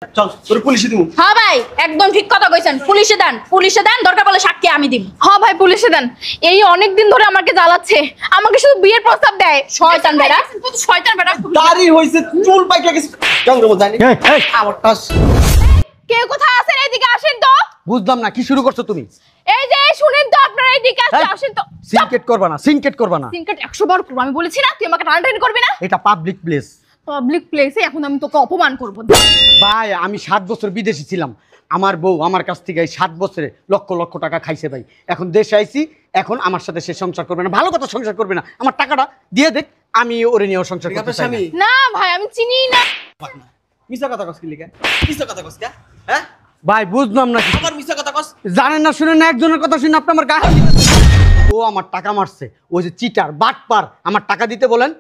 চল তোর পুলিশে দিমু। হ্যাঁ ভাই একদম ঠিক কথা কইছেন, পুলিশে দেন, দরকার পড়লে সাক্ষী আমি দিব। হ্যাঁ ভাই পুলিশে দেন, এই অনেক দিন ধরে আমাকে জ্বালাচ্ছে, আমাকে শুধু বিয়ের প্রস্তাব দেয়। শয়তান বেটা, শয়তান বেটা। দাড়ি হইছে, চুল পাইকা গেছে, জঙ্গল জানি আমার টাস। কে কোথায় আছেন এদিকে আসেন তো। বুঝলাম না কি শুরু করছো তুমি? এই যে শুনেন তো, আপনারা এদিকে আসেন তো। সিনকেট করবা না, সিনকেট করবা না। সিনকেট 100 বার করব, আমি বলেছি না তুই আমাকে টানাটানি করবি না। এটা পাবলিক প্লেস। পাবলিক প্লেসে এখন আমি তোকে অপমান করব। ভাই আমি 7 বছর বিদেশে ছিলাম, আমার বউ আমার কাছ থেকে এই 7 বছরে লক্ষ লক্ষ টাকা খাইছে ভাই। এখন দেশে আইছি, এখন আমার সাথে সে সংসার করবে না, ভালো কথা সংসার করবে না। আমার টাকাটা দিয়ে দেখ, আমি ওরে নিয়েও সংসার করতে চাই না। না ভাই আমি চিনি না। মিছা কথা কস কি লিগা? মিছা কথা কস কা? হ্যাঁ ভাই বুঝলাম না, আবার মিছা কথা কস। জানেন না শুনেন না, একজনের কথা শুনে আপনি আমার গায়ে। ও আমার টাকা মারছে, ওই যে চিটার বাটপার, আমার টাকা দিতে বলেন,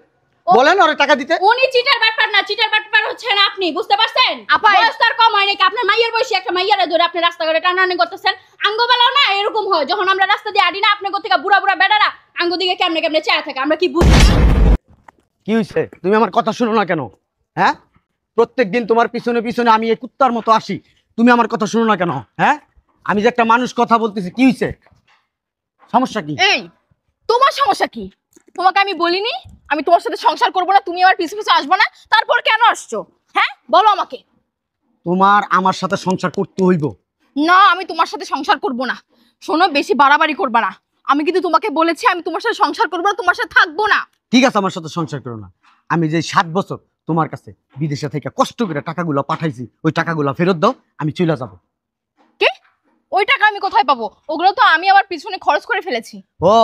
বলেন ওরে টাকা দিতে। উনি চিটার বাটপার না, চিটার বাটপার হচ্ছেন আপনি, বুঝতে পারছেন? আপা বয়স তার কম হয় নাকি? আপনার মাইয়ের বয়সী একটা মাইয়ারে ধরে আপনি রাস্তাঘাটে টানাটানি করতেছেন। আঙ্গবেলাও না এরকম হয়, যখন আমরা রাস্তা দিয়ে আডি না আপনার থেকে বুড়া বুড়া বেড়ারা আঙ্গ দিকে কেমনে কেমনে চেয়ে থাকে, আমরা কি বুঝি? কি হইছে? তুমি আমার কথা শুনো না কেন? হ্যাঁ, প্রত্যেকদিন তোমার পিছনে পিছনে আমি এই কুত্তার মতো আসি, তুমি আমার কথা শুনো না কেন? হ্যাঁ, আমি যে একটা মানুষ কথা বলতেছি, কি হইছে? সমস্যা কি? এই তোমার সমস্যা কি? তোমাকে আমি বলিনি আমি তোমার সাথে সংসার করব না, তুমি আমার পিছু পিছু আসবে না, তারপর কেন আসছো? হ্যাঁ বলো আমাকে। তোমার আমার সাথে সংসার করতে হইব। না আমি তোমার সাথে সংসার করব না। শোনো বেশি বাড়াবাড়ি করবা না, আমি কিন্তু তোমাকে বলেছি আমি তোমার সাথে সংসার করব না, তোমার সাথে থাকবো না। ঠিক আছে, আমার সাথে সংসার করো না। আমি যে 7 বছর তোমার কাছে বিদেশে থেকে কষ্ট করে টাকাগুলো পাঠাইছি, ওই টাকাগুলো ফেরত দাও, আমি চলে যাব। কি? ওই টাকা আমি কোথায় পাবো? ওগুলো তো আমি আমার পিছনে খরচ করে ফেলেছি। ও,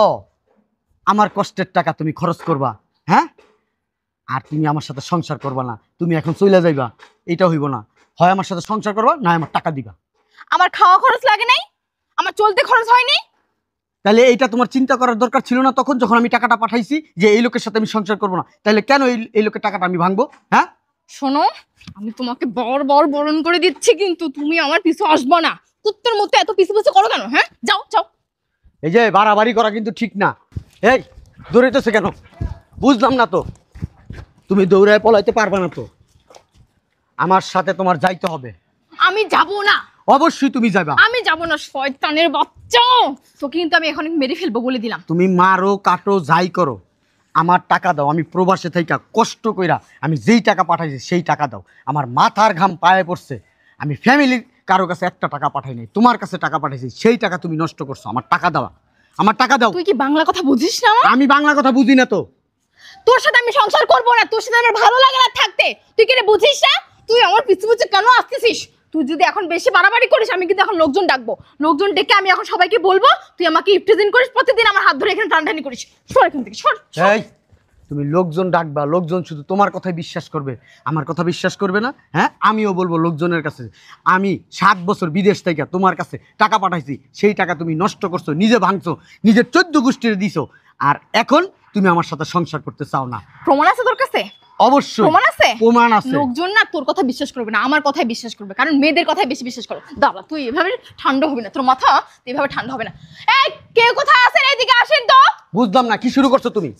আমার কষ্টের টাকা তুমি খরচ করবা? হ্যাঁ, আর তুমি আমার সাথে সংসার করবা না, তুমি এখন চলে যাইবা, এটা হইব না। হয় আমার সাথে সংসার করবা, না আমার টাকা দিবা। আমার খাওয়া খরচ লাগে নাই, আমার চলতে খরচ হয়নি। তাহলে এইটা তোমার চিন্তা করার দরকার ছিল না তখন, যখন আমি টাকাটা পাঠাইছি যে এই লোকের সাথে আমি সংসার করবো না? তাহলে কেন এই লোকের টাকাটা আমি ভাঙবো? হ্যাঁ শোনো আমি তোমাকে বড় বরণ করে দিচ্ছি, কিন্তু তুমি আমার পিছু আসবে না। কুত্তার মতো এত পিছু পিছু করো কেন? হ্যাঁ যাও যাও। এই যে বাড়াবাড়ি করা কিন্তু ঠিক না। এই দৌড়াইতেছে কেন? বুঝলাম না তো, তুমি দৌড়ায় পলাইতে পারবে না তো, আমার সাথে তোমার যাইতে হবে। আমি যাব না। অবশ্যই তুমি যাবা। আমি যাব না, শয়তানের বাচ্চা। তোকে কিন্তু আমি এখন মেরে ফেলবো বলে দিলাম। তুমি মারো কাটো যাই করো, আমার টাকা দাও। আমি প্রবাসে থাইকা কষ্ট কইরা আমি যেই টাকা পাঠাইছি সেই টাকা দাও। আমার মাথার ঘাম পায়ে পড়ছে, আমি ফ্যামিলির কারো কাছে একটা টাকা পাঠাই নাই, তোমার কাছে টাকা পাঠাইছি, সেই টাকা তুমি নষ্ট করছো। আমার টাকা দাও, আমার টাকা দাও। তুই কি বাংলা কথা বুঝিস না? আমি বাংলা কথা বুঝি না তো। তোর সাথে আমি সংসার করবো না, তোর সাথে আমার ভালো লাগে না থাকতে। তুই কি বুঝিস না? তুই আমার পিছু পিছু কেন আসতেছিস? তুই যদি এখন বেশি বাড়াবাড়ি করিস, আমি কিন্তু এখন লোকজন ডাকবো। লোকজন ডেকে আমি এখন সবাইকে বলবো তুই আমাকে ইফটিজিং করিস, প্রতিদিন আমার হাত ধরে এখানে টানটানি করিস। সর এখান থেকে, সর। এই তুমি লোকজন ডাকবা, লোকজন শুধু তোমার কথাই বিশ্বাস করবে, আমার কথা বিশ্বাস করবে না। হ্যাঁ, আমিও বলবো লোকজনের কাছে আমি 7 বছর বিদেশ থেকে তোমার কাছে টাকা পাঠাইছি, সেই টাকা তুমি নষ্ট করছো, নিজে ভাঙছো, নিজের 14 গোষ্ঠীর দিছো, আর এখন তুমি আমার সাথে সংসার করতে চাও না। প্রমাণ আছে তোর কাছে? অবশ্যই প্রমাণ আছে, প্রমাণ আছে। লোকজন না তোর কথা বিশ্বাস করবে না, আমার কথাই বিশ্বাস করবে, কারণ মেয়েদের কথাই বেশি বিশ্বাস করে। দাদা তুই এভাবে ঠান্ডা হবে না, তোর মাথা এভাবে ঠান্ডা হবে না। এই কে কোথায় আছেন এদিকে আসেন তো। বুঝলাম না কি শুরু করছো তুমি?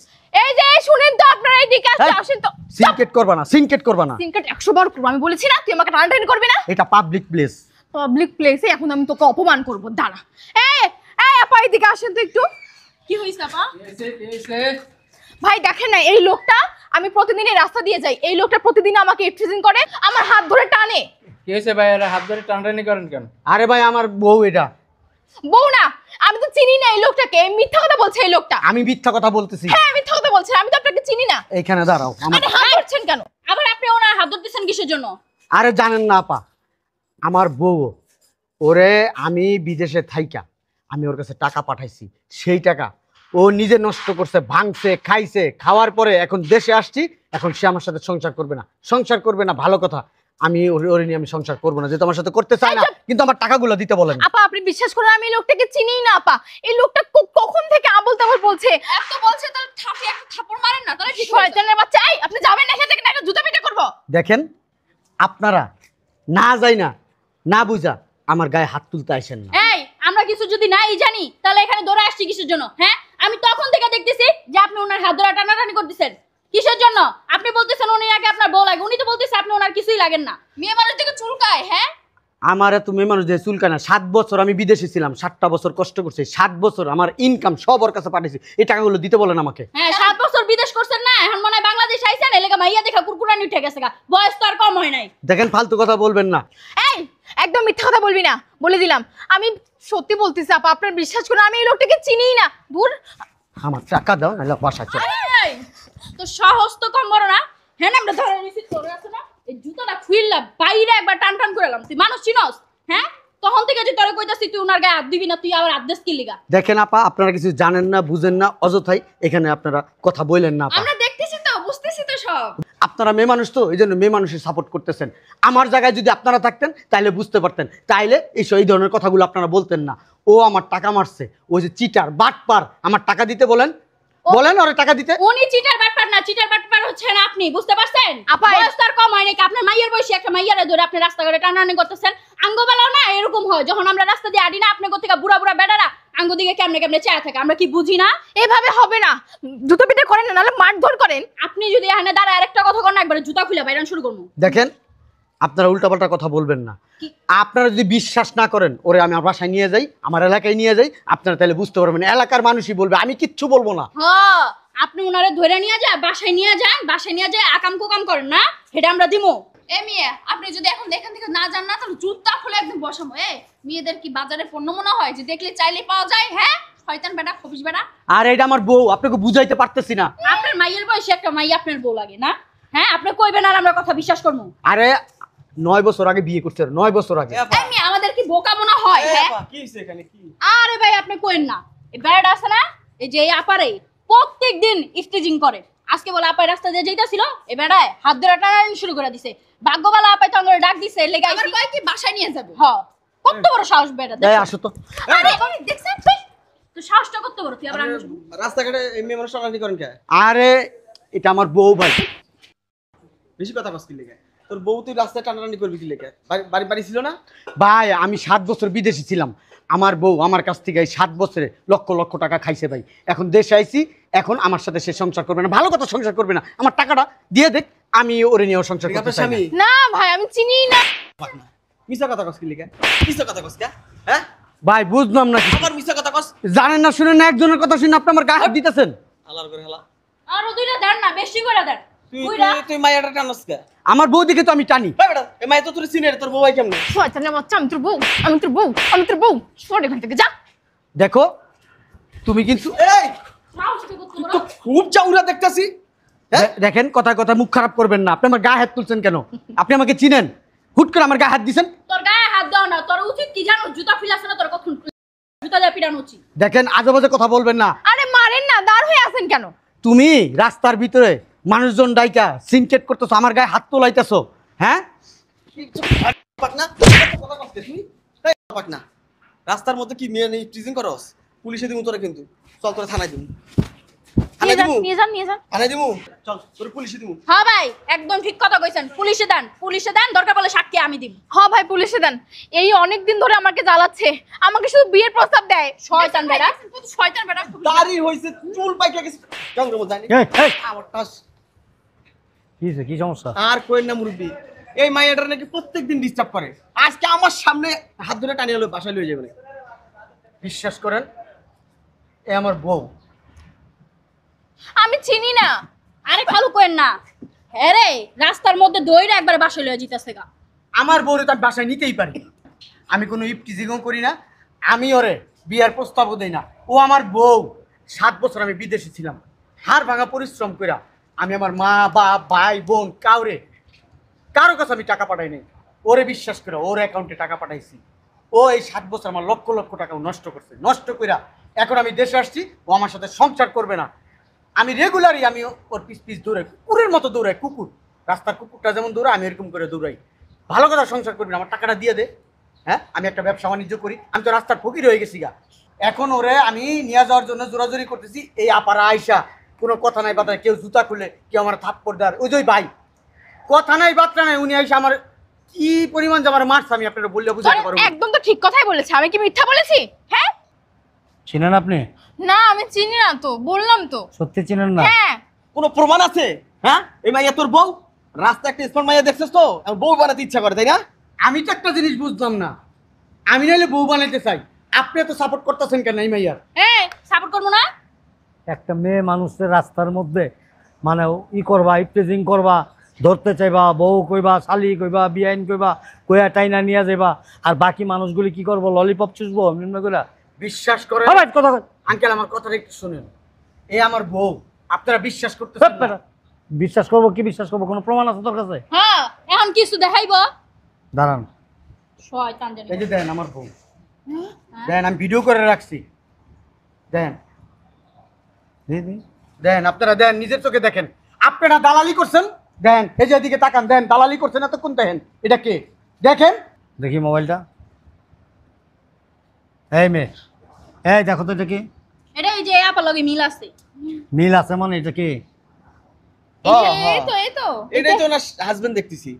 এই যে শুনেন তো, আপনারা এদিকে আসেন তো। সিনকেট করবা না, সিনকেট করবা না। সিনকেট 100 বার করব, আমি বলেছি না তুই আমাকে টানাটানি করবি না। এটা পাবলিক প্লেস। পাবলিক প্লেসে এখন আমি তোকে অপমান করব। দাঁড়া। এই এই আপা এদিকে আসেন তো একটু। কি হইছে আপা? ভাই দেখেন না, এই লোকটা, আমি প্রতিদিন এই রাস্তা দিয়ে যাই, এই লোকটা প্রতিদিন আমাকে ইফটিজিং করে, আমার হাত ধরে টানে। কি হয়েছে ভাই, এরা হাত ধরে টানাটানি করেন কেন? আরে ভাই আমার বউ এটা। বউ না, আমি তো চিনি না এই লোকটাকে, মিথ্যা কথা বলছে এই লোকটা। আমি মিথ্যা কথা বলতেছি? হ্যাঁ মিথ্যা কথা বলছেন, আমি তো আপনাকে চিনি না। এইখানে দাঁড়াও। আরে হাত ধরছেন কেন? আবার আপনি ওনার হাত ধরতেছেন কিসের জন্য? আরে জানেন না আপা, আমার বউ, ওরে আমি বিদেশে থাইকা আমি ওর কাছে টাকা পাঠাইছি, সেই টাকা ও নিজে নষ্ট করছে, ভাঙছে, খাইছে, খাওয়ার পরে এখন দেশে আসছি, এখন সে আমার সাথে সংসার করবে না। সংসার করবে না ভালো কথা, আমি ওরে নিয়ে আমি সংসার করবো না, যেহেতু আমার সাথে করতে চাই না, কিন্তু আমার টাকাগুলো দিতে বলেন। আপা আপনি বিশ্বাস করেন আমি এই লোকটাকে চিনিই না আপা। এই লোকটা কখন থেকে আবল তাবল বলছে। এত বলছে তাহলে থাপে একটা থাপড় মারেন না, তাহলে ঠিক হয়ে যাবে। শয়তানের বাচ্চা, এই আপনি যাবেন না এখান থেকে, না জুতা পিটা করব। দেখেন আপনারা না যাই না, না বুঝা আমার গায়ে হাত তুলতে আসেন না। এই আমরা কিছু যদি নাই জানি তাহলে এখানে দৌড়ে আসছি কিসের জন্য? হ্যাঁ, আমি তখন থেকে দেখতেছি যে আপনি ওনার হাত ধরে টানাটানি করতেছেন। কিসের জন্য? আপনি বলতেছেন উনি আগে আপনার বউ লাগে, উনি তো বলতেছে আপনি ওনার কিছুই লাগেন না। মেয়ে মানুষ থেকে চুলকায়, হ্যাঁ? আমার এত মেয়ে মানুষ যে চুলকায় না। 7 বছর আমি বিদেশে ছিলাম, 7টা বছর কষ্ট করছি, 7 বছর আমার ইনকাম সব ওর কাছে পাঠিয়েছি। এই টাকাগুলো দিতে বলেন আমাকে। হ্যাঁ 7 বছর বিদেশ করছেন না, এখন মনে হয় বাংলাদেশ আইছেন, এলাকা মাইয়া দেখা কুরকুরানি উঠে গেছে গা, বয়স তো আর কম হয় নাই। দেখেন ফালতু কথা বলবেন না। এই একদম মিথ্যা কথা বলবি না, বলে দিলাম। আমি সত্যি বলতেছি আপা, আপনার বিশ্বাস করুন আমি এই লোকটাকে চিনিই না। দূর। আমার টাকা দাও নাহলে বাসা চল। এই, তো সাহস তো কম বড় না। হ্যাঁ না, আমরা ধরে নিছি তোর আছে না, এই জুতাটা খুইল্লা বাইরে একবার টান টান করে এলাম। তুই মানুষ চিনস? হ্যাঁ, তখন থেকে যে তোরে কইতাছি তুই উনার গায়ে হাত দিবি না, তুই আবার হাত দিস কি লিগা? দেখেন আপা, আপনারা কিছু জানেন না, বুঝেন না, অযথাই এখানে আপনারা কথা বললেন না আপা। আমরা দেখতেছি তো, বুঝতেছি তো সব। আপনারা মেয়ে মানুষ তো, এই জন্য মেয়ে মানুষের সাপোর্ট করতেছেন। আমার জায়গায় যদি আপনারা থাকতেন তাইলে বুঝতে পারতেন, তাইলে এই ধরনের কথাগুলো আপনারা বলতেন না। ও আমার টাকা মারছে, ওই যে চিটার বাটপার, আমার টাকা দিতে বলেন, বলেন ওরে টাকা দিতে। উনি চিটার বাটপার না, চিটার বাটপার হচ্ছেন আপনি, বুঝতে পারছেন? আপা, বয়স তার কম হয় নাকি? আপনার মাইয়ের বয়সী একটা মাইয়ারে ধরে আপনি রাস্তাঘাটে টানাটানি করতেছেন। আঙ্গবেলাও না এরকম হয়, যখন আমরা রাস্তা দিয়ে আডি না, আপনি কোথেকে বুড়া বুড়া বেড়ারা আঙ্গ দিকে কেমনে কেমনে চায় থাকে, আমরা কি বুঝি না? এভাবে হবে না, জুতো পিটা করেন না, নাহলে মারধর করেন। আপনি যদি এখানে দাঁড়ায় আরেকটা কথা করেন, একবারে জুতা খুলে বাইরান শুরু করবো। দেখেন আপনারা উল্টাপাল্টা কথা বলবেন না। আপনারা যদি বিশ্বাস না করেন, ওরে আমি আমার বাসায় নিয়ে যাই, আমার এলাকায় নিয়ে যাই, আপনারা তাহলে বুঝতে পারবেন। এলাকার মানুষই বলবে, আমি কিচ্ছু বলবো না। হ্যাঁ, আপনি উনারে ধরে নিয়ে যান, বাসায় নিয়ে যান, বাসায় নিয়ে যায় আকাম কুকাম করেন না, সেটা আমরা দিমু। এ মেয়ে, আপনি যদি এখন এখান থেকে না যান না, তাহলে জুতা খুলে একদম বসাবো। মেয়েদের কি বাজারে পণ্য মনে হয় যে দেখলে চাইলে পাওয়া যায়? হ্যাঁ, শয়তান বেটা, খবিস বেটা। আর এটা আমার বউ, আপনাকে বুঝাইতে পারতেছি না। আপনার মাইয়ের বয়সী একটা মাইয়া আপনার বউ লাগে না? হ্যাঁ, আপনি কইবেন আর আমরা কথা বিশ্বাস করবো? আরে 9 বছর আগে বিয়ে করছে, 9 বছর আগে। এই মেয়ে, আমাদের কি বোকা মনে হয়? হ্যাঁ, কি হইছে এখানে কি? আরে ভাই আপনি কইেন না, এই বেড়াটা আছে না, এই যে এই আপারে প্রত্যেকদিন স্টেজিং করে। আজকে বলে আপাই রাস্তা দিয়ে যাইতাছিল, এই বেড়ায় হাত ধরে টানাটানি শুরু করে দিছে। ভাগ্যবালা আপাই তো আমার ডাক দিছে, লেগে আবার কয় কি বাসায় নিয়ে যাবে? হ্যাঁ, কত বড় সাহস বেড়া! এই আসো তো। আরে দেখছেন তো, সাহসটা কত বড়! তুই আবার আঙ্গুল শুরু। রাস্তাঘাটে এই মেয়ে মানুষ টানাটানি করেন কে? আরে এটা আমার বউ ভাই। বেশি কথা কস কি লেগে? তোর বউ তুই রাস্তায় টানাটানি করবি কি লেগে? বাড়ি বাড়ি ছিল না? ভাই আমি 7 বছর বিদেশে ছিলাম, আমার বউ আমার কাছ থেকে এই 7 বছরে লক্ষ লক্ষ টাকা খাইছে ভাই। এখন দেশে আইছি, এখন আমার সাথে সে সংসার করবে না, ভালো কথা সংসার করবে না। আমার টাকাটা দিয়ে দেখ, আমি ওরে নিয়েও সংসার করতে আপনার চাই স্বামী না। না ভাই, আমি চিনি না। মিছা কথা কস কি লেগে? মিছা কথা কস কে? হ্যাঁ, ভাই বুঝলাম না কিছু। আবার মিছা কথা কস। জানেন না শুনেন না, একজনের কথা শুনে আপনি আমার গায়ে হাত দিতেছেন। আলার করে হেলা। আরো দুইটা দেন না, বেশি করে দেন। তুই মাইয়াটা টানস কে? আমার বউ দিকে তো আমি টানি। এই বেটা, এই মাইয়া তো তোর চিনে রে, তোর বউ ভাই কেমনে? শয়তানের বাচ্চা, আমি তোর বউ, আমি তোর বউ, আমি তোর বউ। সর এখান থেকে, যা। দেখো তুমি কিন্তু এই সাহসটা কত বড়! তো খুব চাউরা দেখতাছি। হ্যাঁ? দেখেন কথায় কথায় মুখ খারাপ করবেন না। আপনি আমার গায়ে হাত তুলছেন কেন? আপনি আমাকে চিনেন, হুট করে আমার গায়ে হাত দিছেন। তোর গায়ে হাত দাও না, তোর উচিত কি জানো? জুতা ফিলাছে না তোর, কখন জুতা দিয়ে পিটানো উচিত। দেখেন আজে বাজে কথা বলবেন না। আরে মারেন না, দাঁড় হয়ে আছেন কেন? তুমি রাস্তার ভিতরে মানুষজন ডাইকা সিনকেট করতেছো, আমার গায়ে হাত তোলাইতেছো। হ্যাঁ পাক না কথা কস কে তুই? এই পাক না। রাস্তার মধ্যে কি মেয়ে নেই টিজিং করস? পুলিশে দিমু তোরা কিন্তু। চল তোরা থানায় দিমু। থানায় দিমু। নিয়ে যান, নিয়ে যান। থানায় দিমু। চল তোর পুলিশে দিমু। হ্যাঁ ভাই, একদম ঠিক কথা কইছেন। পুলিশে দেন, পুলিশে দেন, দরকার পড়লে সাক্ষী আমি দিব। হ্যাঁ ভাই, পুলিশে দেন। এই অনেক দিন ধরে আমাকে জ্বালাচ্ছে, আমাকে শুধু বিয়ের প্রস্তাব দেয়। শয়তান বেটা! শয়তান বেটা। দাড়ি হইছে, চুল পাইকা গেছে। জঙ্গলের মধ্যে জানি। আমার টাস কি সমস্যা? আর কইন না মুরব্বি। এই মাইয়াটার নাকি প্রত্যেকদিন ডিস্টার্ব করে। আজকে আমার সামনে হাত ধরে টানিয়ে হলো বাসায় লয়ে যাবে না। বিশ্বাস করেন, এ আমার বউ। আমি চিনি না। আরে খালু কইেন না। হ্যাঁ রে, রাস্তার মধ্যে দইরা একবার বাসায় লয়ে জিতাছে গা। আমার বউরে তো আমি বাসায় নিতেই পারি। আমি কোনো ইফটিজিংও করি না, আমি ওরে বিয়ার প্রস্তাবও দেই না। ও আমার বউ। 7 বছর আমি বিদেশে ছিলাম, হাড় ভাঙা পরিশ্রম কইরা আমি আমার মা বাপ ভাই বোন কারো কাছে আমি টাকা পাঠাই নাই। ওরে বিশ্বাস করে ওর অ্যাকাউন্টে টাকা পাঠাইছি। ও এই 7 বছর আমার লক্ষ লক্ষ টাকা নষ্ট করছে। নষ্ট কইরা এখন আমি দেশে আসছি, ও আমার সাথে সংসার করবে না। আমি রেগুলারই আমি ওর পিস দৌড়াই, কুকুরের মতো দৌড়াই। কুকুর, রাস্তার কুকুরটা যেমন দৌড়াই, আমি এরকম করে দৌড়াই। ভালো কথা সংসার করবি না, আমার টাকাটা দিয়ে দে। হ্যাঁ, আমি একটা ব্যবসা বাণিজ্য করি, আমি তো রাস্তার ফকির হয়ে গেছি গা। এখন ওরে আমি নিয়ে যাওয়ার জন্য জোরাজোরি করতেছি। এই আপারা আয়সা কোনো কথা নাই বার্তা, কেউ জুতা খুলে, কেউ আমার থাপ্পড় দেওয়ার। ওই যে ভাই কথা নাই বার্তা নাই, উনি আইসা আমার কি পরিমাণ যে আমার মারছে আমি আপনারা বললে বুঝাতে পারবো না। একদম তো ঠিক কথাই বলেছে, আমি কি মিথ্যা বলেছি? হ্যাঁ চিনেন আপনি? না, আমি চিনি না তো, বললাম তো। সত্যি চিনেন না? হ্যাঁ, কোনো প্রমাণ আছে? হ্যাঁ, এই মাইয়া তোর বউ? রাস্তা একটা স্মার্ট মাইয়া দেখছিস তো, এখন বউ বানাতে ইচ্ছা করে, তাই না? আমি তো একটা জিনিস বুঝলাম না, আমি নাইলে বউ বানাইতে চাই, আপনি এত সাপোর্ট করতেছেন কেন এই মাইয়ার? সাপোর্ট করবো না? একটা মেয়ে মানুষের রাস্তার মধ্যে মানে করবা, ইপটেজিং করবা, ধরতে চাইবা, বউ কইবা, শালি কইবা, বিআইন কইবা, কইয়া টাইনা নিয়ে যাইবা, আর বাকি মানুষগুলি কি করবো? ললিপপ চুষবো নিম্ন করে। বিশ্বাস করেন কথা আঙ্কেল, আমার কথাটা একটু শুনেন। এই আমার বউ, আপনারা বিশ্বাস করতেছেন না? বিশ্বাস করবো কি বিশ্বাস করবো? কোনো প্রমাণ আছে তোর কাছে? হ্যাঁ, এখন কিছু দেখাইবো? দাঁড়ান, শয়তান জানি। এই যে দেন আমার বউ, দেন, আমি ভিডিও করে রাখছি, দেন দেন, আপনারা দেন, নিজের চোখে দেখেন। আপনারা দালালি করছেন, দেন, এই যে এদিকে তাকান, দেন, দালালি করছেন এতক্ষণ, দেখেন এটা কে, দেখেন। দেখি মোবাইলটা। এই মেয়ে, এই দেখো তো এটা কি? এটা এই যে আপা লগে মিল আছে। মিল আছে মানে এটা কি? এই তো এটাই তো না হাজবেন্ড দেখতেছি।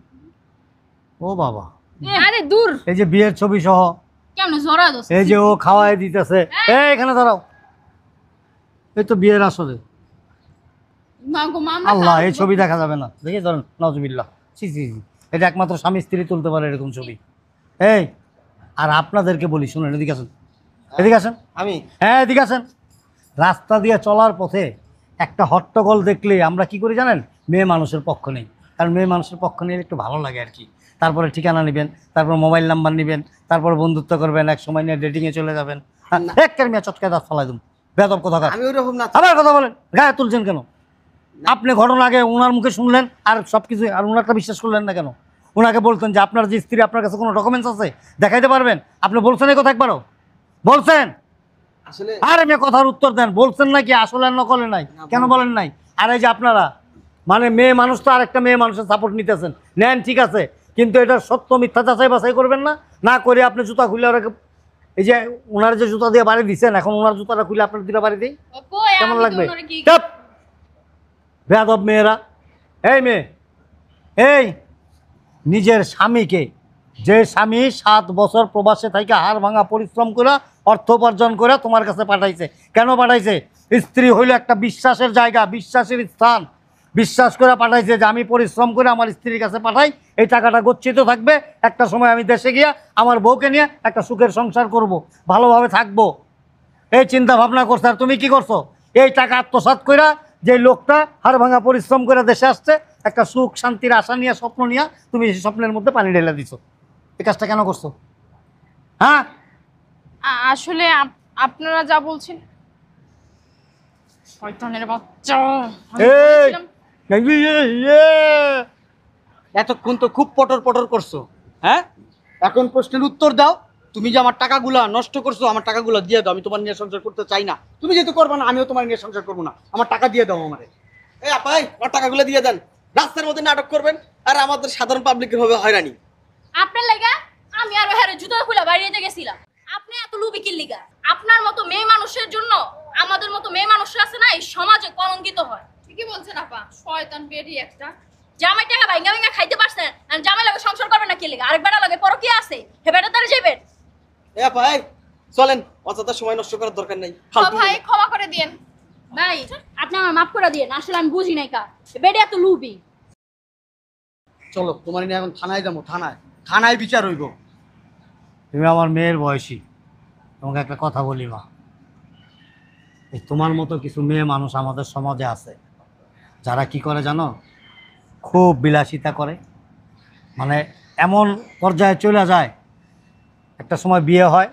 ও বাবা, আরে দূর। এই যে বিয়ের ছবি সহ, কেমনে জড়া দোষ? এই যে ও খাওয়াই দিতেছে। এই এখানে দাঁড়াও, এই তো বিয়ের আসলে। মামা আল্লাহ, এই ছবি দেখা যাবে না, দেখি ধরেন, নাউজুবিল্লাহ। ছি ছি ছি, এটা একমাত্র স্বামী স্ত্রী তুলতে পারে এরকম ছবি। এই, আর আপনাদেরকে বলি, শুনুন, এদিকে আসেন, এদিকে আসেন। আমি হ্যাঁ, এদিকে আসেন। রাস্তা দিয়ে চলার পথে একটা হট্টগোল দেখলে আমরা কি করি জানেন? মেয়ে মানুষের পক্ষ নেই, কারণ মেয়ে মানুষের পক্ষ নিলে একটু ভালো লাগে আর কি। তারপরে ঠিকানা নেবেন, তারপর মোবাইল নাম্বার নেবেন, তারপর বন্ধুত্ব করবেন, এক সময় নিয়ে ডেটিংয়ে চলে যাবেন। এক মিয়া চটকায় দাঁত ফালাই দেব, বেদব কথা। আমি ওরকম না। আবার কথা বলেন, গায়ে তুলছেন কেন? আপনি ঘটনা আগে ওনার মুখে শুনলেন আর সব কিছু, আর ওনারটা বিশ্বাস করলেন না কেন? ওনাকে বলতেন যে আপনার যে স্ত্রী, আপনার কাছে কোনো ডকুমেন্টস আছে দেখাইতে পারবেন? আপনি বলছেন এই কথা একবারও? বলছেন? আসলে আর আমি কথার উত্তর দেন, বলছেন নাকি আসলে আর নকলে নাই? কেন বলেন নাই? আর এই যে আপনারা মানে মেয়ে মানুষ তো আরেকটা মেয়ে মানুষের সাপোর্ট নিতেছেন, নেন ঠিক আছে, কিন্তু এটা সত্য মিথ্যা যাচাই বাছাই করবেন না। না করে আপনি জুতা খুলে ওরা, এই যে ওনার যে জুতা দিয়ে বাড়ি দিচ্ছেন, এখন ওনার জুতাটা খুলে আপনার দিলে বাড়ি দিই, কেমন লাগবে? চাপ, বেয়াদব মেয়েরা। এই মেয়ে, এই নিজের স্বামীকে, যে স্বামী 7 বছর প্রবাসে থেকে হাড় ভাঙা পরিশ্রম করে অর্থ উপার্জন করে তোমার কাছে পাঠাইছে, কেন পাঠাইছে? স্ত্রী হইল একটা বিশ্বাসের জায়গা, বিশ্বাসের স্থান। বিশ্বাস করে পাঠাইছে যে আমি পরিশ্রম করে আমার স্ত্রীর কাছে পাঠাই, এই টাকাটা গচ্ছিত থাকবে, একটা সময় আমি দেশে গিয়া আমার বউকে নিয়ে একটা সুখের সংসার করব, ভালোভাবে থাকবো, এই চিন্তা ভাবনা করছে। আর তুমি কি করছো? এই টাকা আত্মসাৎ কইরা যে লোকটা হাড় ভাঙা পরিশ্রম করে দেশে আসছে, একটা সুখ শান্তির আশা নিয়ে, স্বপ্ন নিয়ে, তুমি সেই স্বপ্নের মধ্যে পানি ঢেলে দিছো। এই কাজটা কেন করছো? হ্যাঁ, আসলে আপনারা যা বলছেন, শয়তানের বাচ্চা, এতক্ষণ তো খুব পটর পটর করছো, হ্যাঁ? এখন প্রশ্নের উত্তর দাও। তুমি যে আমার টাকাগুলা নষ্ট করছো, আমার টাকাগুলো দিয়ে দাও, আমি তোমার নিয়ে সংসার করতে চাই না। তুমি যেহেতু করবে না, আমিও তোমার নিয়ে সংসার করবো না, আমার টাকা দিয়ে দাও আমারে। এই আপাই ওর টাকাগুলো দিয়ে দেন। রাস্তার মধ্যে নাটক করবেন আর আমাদের সাধারণ পাবলিকের হবে হয়রানি। আপনার লাগা আমি আর হেরে জুতো খুলে বাইরে গেছিলাম। আপনি এত লুবি কি লিগা? আপনার মতো মেয়ে মানুষের জন্য আমাদের মতো মেয়ে মানুষরা আছে না, এই সমাজে কলঙ্কিত হয়। ঠিকই বলছেন আপা, শয়তান বেরি একটা। জামাই টাকা ভাঙ্গা ভাঙ্গা খাইতে পারছেন, আর জামাই লাগে সংসার করবেন না কি লিগা? আরেক বেটা লাগে পরো কি আছে? হে বেটা তারে যাইবেন। এ আপাই চলেন, অযথা সময় নষ্ট করার দরকার নেই। ভাই ক্ষমা করে দিয়েন। ভাই আপনি আমার মাফ করে দিয়েন, আসলে আমি বুঝি নাই কা বেডে এত লুবি। চলো, তোমার নিয়ে এখন থানায় যাবো, থানায় বিচার হইব। তুমি আমার মেয়ের বয়সী, তোমাকে একটা কথা বলি মা, এই তোমার মতো কিছু মেয়ে মানুষ আমাদের সমাজে আছে, যারা কি করে জানো? খুব বিলাসিতা করে, মানে এমন পর্যায়ে চলে যায়, একটা সময় বিয়ে হয়,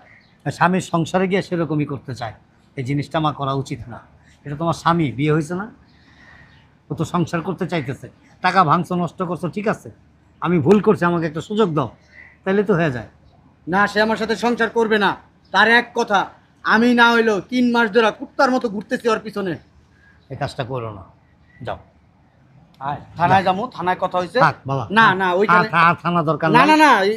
স্বামীর সংসারে গিয়ে সেরকমই করতে চায়। এই জিনিসটা আমার করা উচিত না। এটা তোমার স্বামী, বিয়ে হয়েছে না, ও তো সংসার করতে চাইতেছে, টাকা ভাঙছো, নষ্ট করছো, ঠিক আছে, আমি ভুল করছি, আমাকে একটা সুযোগ দাও, তাহলে তো হয়ে যায়। না, সে আমার সাথে সংসার করবে না, তার এক কথা। আমি না হইলো 3 মাস ধরে কুত্তার মতো ঘুরতেছি ওর পিছনে। এই কাজটা করো না, যাও। থানায় যাবো, থানায় কথা হয়েছে। থাক বাবা, না না, ওইখানে থানা দরকার না, নাই। না না, এই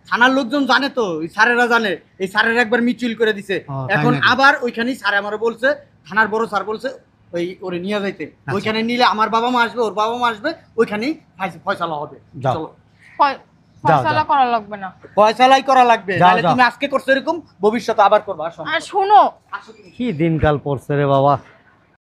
থানার লোকজন জানে তো, এই স্যারেরা জানে, এই স্যারের একবার মিচুইল করে দিছে। ও, তাই এখন নাকি? আবার ওইখানেই স্যার আমার বলছে, থানার বড় স্যার বলছে ওই ওরে নিয়ে যাইতে। ওইখানে নিলে আমার বাবা মা আসবে, ওর বাবা মা আসবে, ওইখানেই ফয়সালা হবে। যাও। চলো, ফয়সালা করা লাগবে না। ফয়সালাই করা লাগবে, যাও, নাহলে যাও। তুমি আজকে করছো এরকম, ভবিষ্যতে আবার করবা। আসো। আর শোনো, কি দিনকাল পড়ছে রে বাবা।